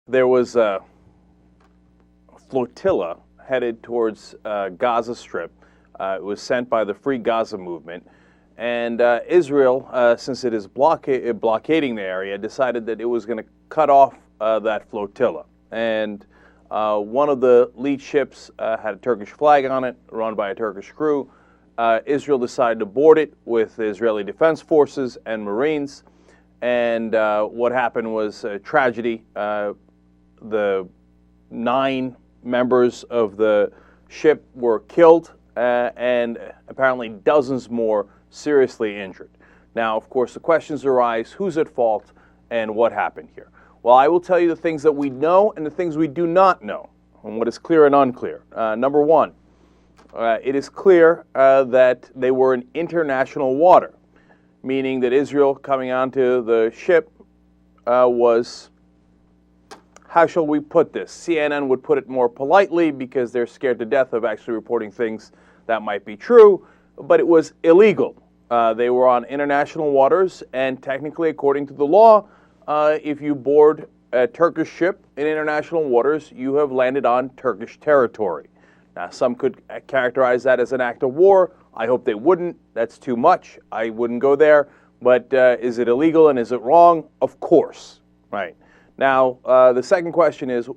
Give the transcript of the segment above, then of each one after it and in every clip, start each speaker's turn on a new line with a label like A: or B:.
A: there was a flotilla headed towards Gaza Strip. It was sent by the Free Gaza movement. And Israel, since it is blockading the area, decided that it was going to cut off that flotilla. And one of the lead ships had a Turkish flag on it, run by a Turkish crew. Israel decided to board it with the Israeli Defense Forces and Marines. And what happened was a tragedy. The 9 members of the ship were killed, and apparently dozens more seriously injured. Now, of course, the questions arise: who's at fault and what happened here? Well, I will tell you the things that we know and the things we do not know, and what is clear and unclear. Number one, it is clear that they were in international water, meaning that Israel coming onto the ship was, how shall we put this? CNN would put it more politely because they're scared to death of actually reporting things that might be true, but it was illegal. They were on international waters, and technically, according to the law, if you board a Turkish ship in international waters, you have landed on Turkish territory. Now, some could characterize that as an act of war. I hope they wouldn't. That's too much. I wouldn't go there. But is it illegal and is it wrong? Of course. Right. Now, the second question is,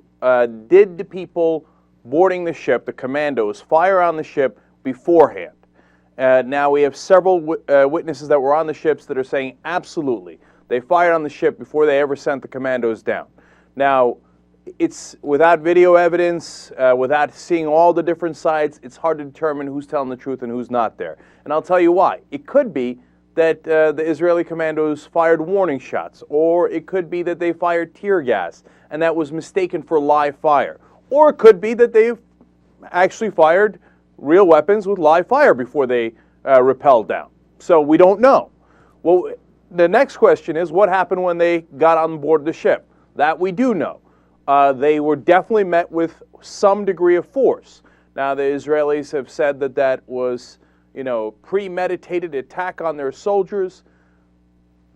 A: did the people boarding the ship, the commandos, fire on the ship beforehand? Now, we have several witnesses that were on the ships that are saying absolutely. They fired on the ship before they ever sent the commandos down. Now, it's without video evidence, without seeing all the different sides, it's hard to determine who's telling the truth and who's not there. And I'll tell you why. It could be that the Israeli commandos fired warning shots, or it could be that they fired tear gas, and that was mistaken for live fire. Or it could be that they actually fired real weapons with live fire before they rappelled down. So we don't know. Well, the next question is, what happened when they got on board the ship? That we do know. They were definitely met with some degree of force. Now, the Israelis have said that that was, premeditated attack on their soldiers.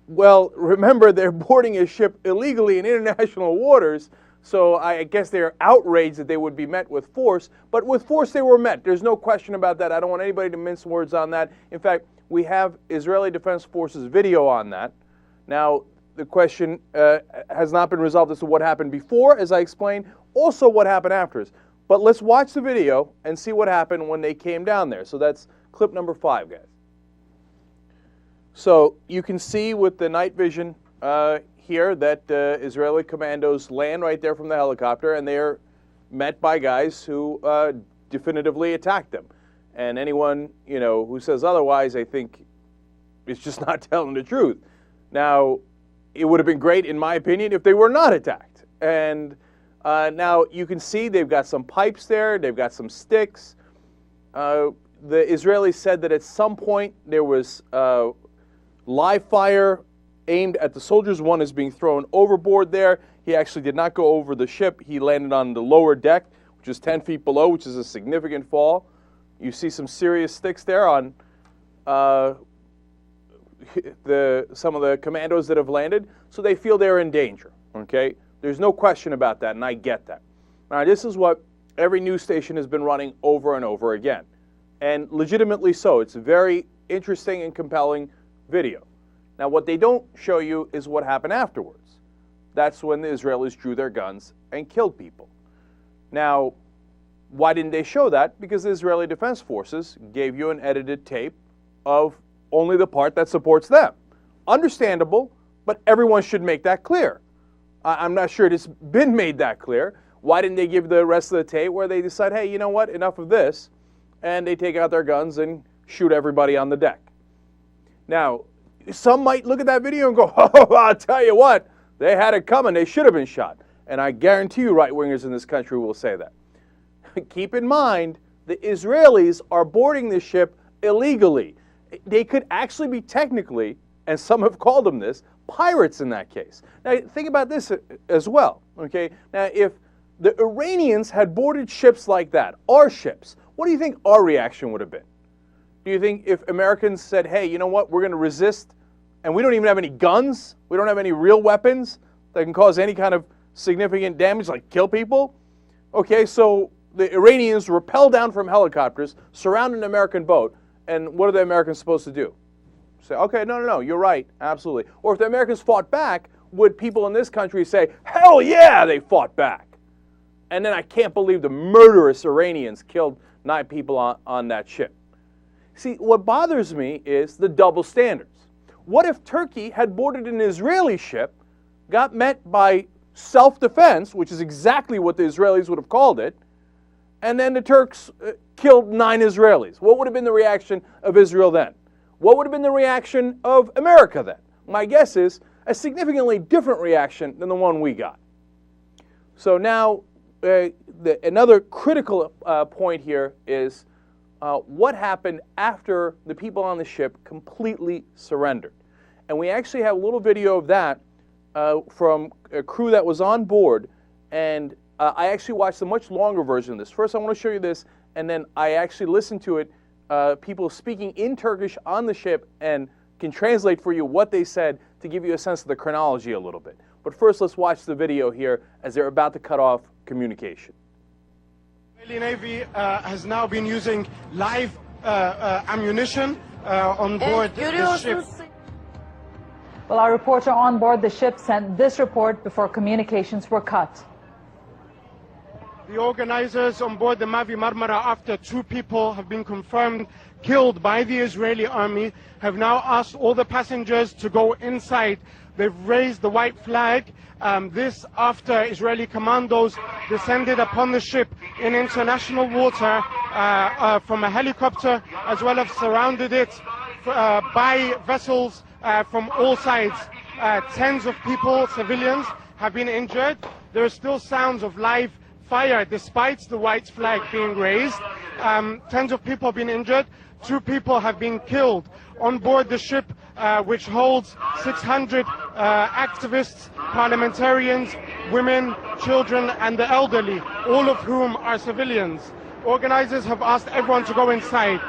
A: Well, remember, they're boarding a ship illegally in international waters, so I guess they're outraged that they would be met with force, but with force they were met. There's no question about that. I don't want anybody to mince words on that. In fact, we have Israeli Defense Forces video on that. Now, the question has not been resolved as to what happened before, as I explained, also what happened afterwards. But let's watch the video and see what happened when they came down there. So that's clip number 5, guys. So you can see with the night vision here that Israeli commandos land right there from the helicopter, and they're met by guys who definitively attacked them. And anyone, who says otherwise, I think is just not telling the truth. Now, it would have been great, in my opinion, if they were not attacked. And now you can see they've got some pipes there. They've got some sticks. The Israelis said that at some point there was live fire aimed at the soldiers. One is being thrown overboard there. He actually did not go over the ship. He landed on the lower deck, which is 10 feet below, which is a significant fall. You see some serious sticks there on some of the commandos that have landed, so they feel they're in danger, okay? There's no question about that, and I get that. Now, this is what every news station has been running over and over again, and legitimately so. It's a very interesting and compelling video. Now, what they don't show you is what happened afterwards. That's when the Israelis drew their guns and killed people. Now, why didn't they show that? Because the Israeli Defense Forces gave you an edited tape of only the part that supports them. Understandable, but everyone should make that clear. I'm not sure it's been made that clear. Why didn't they give the rest of the tape where they decide, hey, you know what, enough of this, and they take out their guns and shoot everybody on the deck? Now, some might look at that video and go, oh, I'll tell you what, they had it coming, they should have been shot. And I guarantee you right-wingers in this country will say that. Keep in mind, the Israelis are boarding this ship illegally. They could actually be technically, and some have called them this, pirates in that case. Now, think about this as well, okay? Now, if the Iranians had boarded ships like that, our ships, what do you think our reaction would have been? Do you think if Americans said, hey, you know what, we're going to resist, and we don't even have any guns, we don't have any real weapons that can cause any kind of significant damage, like kill people? Okay, so the Iranians rappel down from helicopters, surround an American boat, and what are the Americans supposed to do? Say, okay, no, you're right, absolutely. Or if the Americans fought back, would people in this country say, hell yeah, they fought back? And then I can't believe the murderous Iranians killed 9 people on that ship. See, what bothers me is the double standards. What if Turkey had boarded an Israeli ship, got met by self-defense, which is exactly what the Israelis would have called it, and then the Turks killed 9 Israelis? What would have been the reaction of Israel then? What would have been the reaction of America then? My guess is a significantly different reaction than the one we got. So now, another critical point here is what happened after the people on the ship completely surrendered. And we actually have a little video of that from a crew that was on board, and I actually watched a much longer version of this. First, I want to show you this, and then I actually listened to it, people speaking in Turkish on the ship, and can translate for you what they said to give you a sense of the chronology a little bit. But first, let's watch the video here as they're about to cut off communication.
B: The Israeli Navy has now been using live ammunition on board the ship.
C: Well, our reporter on board the ship sent this report before communications were cut.
B: The organizers on board the Mavi Marmara, after 2 people have been confirmed killed by the Israeli army, have now asked all the passengers to go inside. They've raised the white flag. This after Israeli commandos descended upon the ship in international water from a helicopter, as well as surrounded it by vessels from all sides. Tens of people, civilians, have been injured. There are still sounds of live fire despite the white flag being raised. Tens of people have been injured. 2 people have been killed on board the ship, which holds 600 activists, parliamentarians, women, children, and the elderly, all of whom are civilians. Organizers have asked everyone to go inside,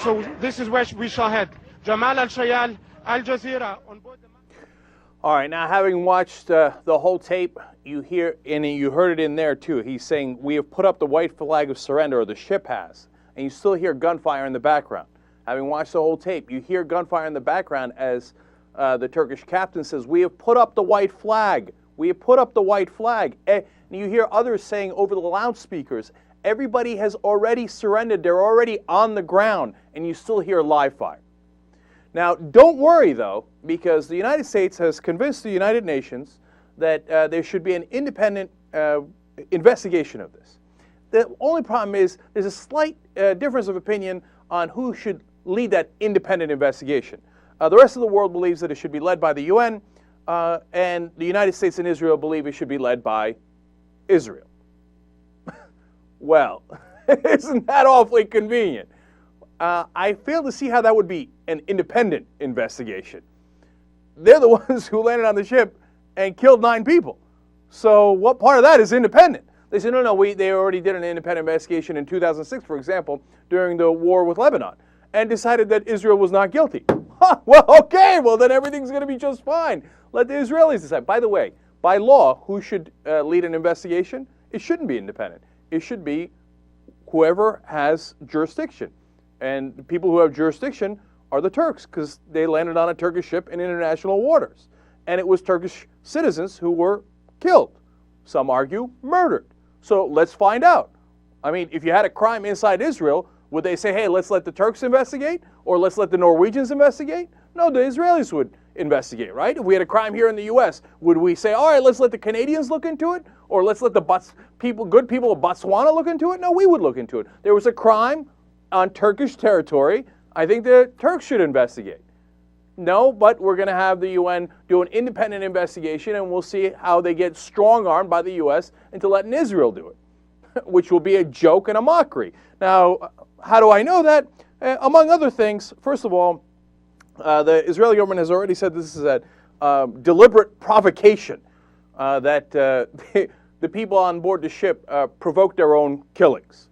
B: so this is where we shall head. Jamal Al-Shayal, Al Jazeera, on board the...
A: All right, now having watched the whole tape, you hear, and you heard it in there too, he's saying, we have put up the white flag of surrender, or the ship has, and you still hear gunfire in the background. Having watched the whole tape, you hear gunfire in the background as the Turkish captain says, we have put up the white flag, we have put up the white flag. And you hear others saying over the loudspeakers, everybody has already surrendered, they're already on the ground, and you still hear live fire. Now, don't worry, though, because the United States has convinced the United Nations that there should be an independent investigation of this. The only problem is there's a slight difference of opinion on who should lead that independent investigation. The rest of the world believes that it should be led by the UN, and the United States and Israel believe it should be led by Israel. Well, isn't that awfully convenient? I fail to see how that would be an independent investigation. They're the ones who landed on the ship and killed 9 people. So what part of that is independent? They said, no, they already did an independent investigation in 2006, for example, during the war with Lebanon, and decided that Israel was not guilty. Huh, well, okay, well, then everything's going to be just fine. Let the Israelis decide. By the way, by law, who should lead an investigation? It shouldn't be independent. It should be whoever has jurisdiction. And the people who have jurisdiction are the Turks, because they landed on a Turkish ship in international waters. And it was Turkish citizens who were killed. Some argue murdered. So let's find out. I mean, if you had a crime inside Israel, would they say, hey, let's let the Turks investigate? Or let's let the Norwegians investigate? No, the Israelis would investigate, right? If we had a crime here in the U.S., would we say, all right, let's let the Canadians look into it? Or let's let the good people of Botswana look into it? No, we would look into it. There was a crime on Turkish territory. I think the Turks should investigate. No, but we're going to have the UN do an independent investigation, and we'll see how they get strong-armed by the U.S. into letting Israel do it, which will be a joke and a mockery. Now, how do I know that? Among other things, first of all, the Israeli government has already said this is a deliberate provocation, that the people on board the ship provoked their own killings.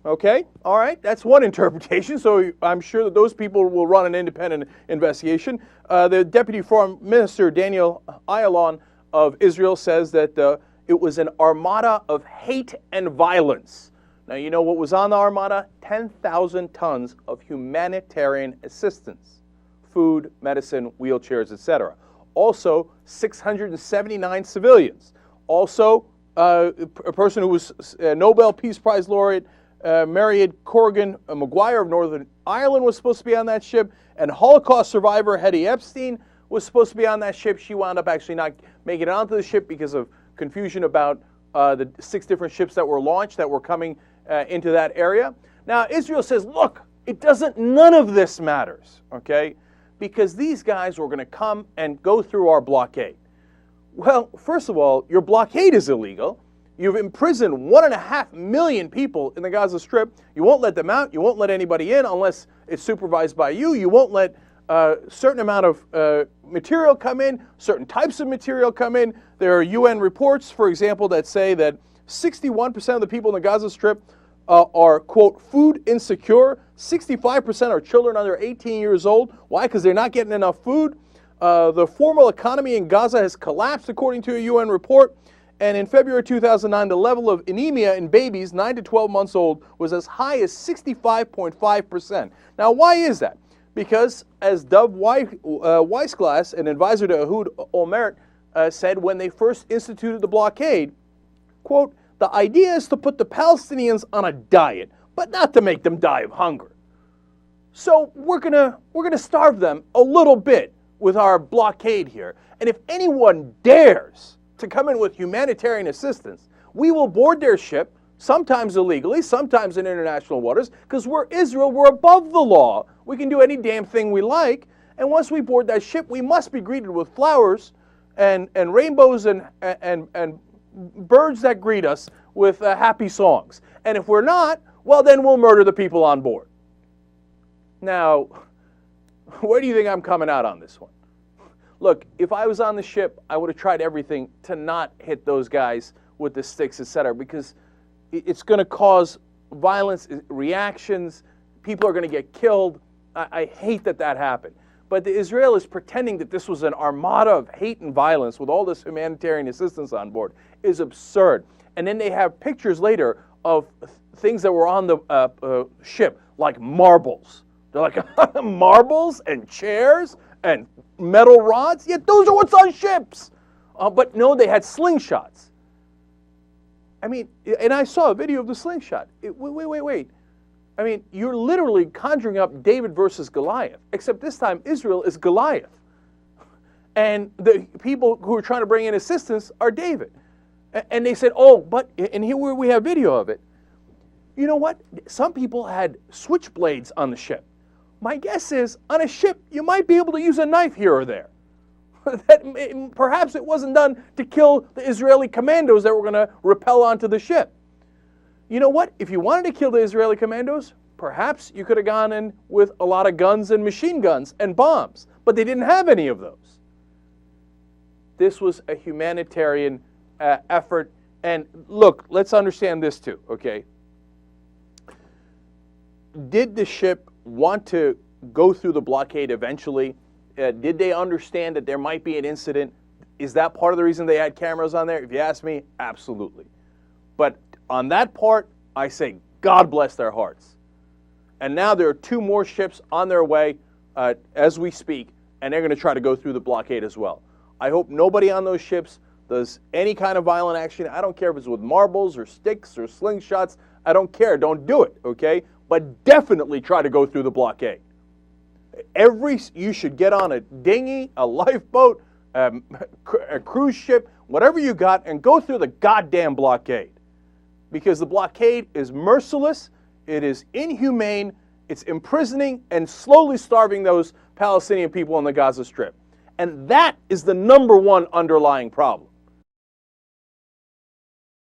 A: Okay, all right, that's one interpretation, so I'm sure that those people will run an independent investigation. The Deputy Foreign Minister, Daniel Ayalon, of Israel says that it was an armada of hate and violence. Now, you know what was on the armada? 10,000 tons of humanitarian assistance. Food, medicine, wheelchairs, etc. Also, 679 civilians. Also, a person who was Nobel Peace Prize laureate, Mairead Corrigan Maguire of Northern Ireland was supposed to be on that ship, and Holocaust survivor Hetty Epstein was supposed to be on that ship. She wound up actually not making it onto the ship because of confusion about the 6 different ships that were launched that were coming into that area. Now, Israel says, look, none of this matters, okay? Because these guys were going to come and go through our blockade. Well, first of all, your blockade is illegal. You've imprisoned 1.5 million people in the Gaza Strip. You won't let them out. You won't let anybody in unless it's supervised by you. You won't let a certain amount of material come in, certain types of material come in. There are UN reports, for example, that say that 61% of the people in the Gaza Strip are, quote, food insecure. 65% are children under 18 years old. Why? Because they're not getting enough food. The formal economy in Gaza has collapsed, according to a UN report. And in February 2009, the level of anemia in babies 9 to 12 months old was as high as 65.5%. Now, why is that? Because, as Dov Weissglass, an advisor to Ehud Olmert, said when they first instituted the blockade, quote, the idea is to put the Palestinians on a diet, but not to make them die of hunger. So we're gonna starve them a little bit with our blockade here. And if anyone dares to come in with humanitarian assistance, we will board their ship, sometimes illegally, sometimes in international waters, because we're Israel, we're above the law. We can do any damn thing we like. And once we board that ship, we must be greeted with flowers and rainbows and birds that greet us with happy songs. And if we're not, well, then we'll murder the people on board. Now, where do you think I'm coming out on this one? Look, if I was on the ship, I would have tried everything to not hit those guys with the sticks, etc., because it's going to cause violence, reactions, people are going to get killed. I hate that happened. But the Israel is pretending that this was an armada of hate and violence with all this humanitarian assistance on board is absurd. And then they have pictures later of things that were on the ship, like marbles. They're like, marbles and chairs and metal rods? Yeah, those are what's on ships. But no, they had slingshots. I mean, and I saw a video of the slingshot. Wait. I mean, you're literally conjuring up David versus Goliath, except this time Israel is Goliath. And the people who are trying to bring in assistance are David. And they said, oh, but, and here we have video of it. You know what? Some people had switchblades on the ship. My guess is, on a ship, you might be able to use a knife here or there. Perhaps it wasn't done to kill the Israeli commandos that were going to rappel onto the ship. You know what? If you wanted to kill the Israeli commandos, perhaps you could have gone in with a lot of guns and machine guns and bombs. But they didn't have any of those. This was a humanitarian effort. And look, let's understand this too, okay? Did the ship want to go through the blockade eventually? Did they understand that there might be an incident? Is that part of the reason they had cameras on there? If you ask me, absolutely. But on that part, I say, God bless their hearts. And now there are 2 more ships on their way as we speak, and they're going to try to go through the blockade as well. I hope nobody on those ships does any kind of violent action. I don't care if it's with marbles or sticks or slingshots. I don't care. Don't do it, okay? But definitely try to go through the blockade. You should get on a dinghy, a lifeboat, a cruise ship, whatever you got, and go through the goddamn blockade. Because the blockade is merciless, it is inhumane, it's imprisoning and slowly starving those Palestinian people on the Gaza Strip. And that is the #1 underlying problem.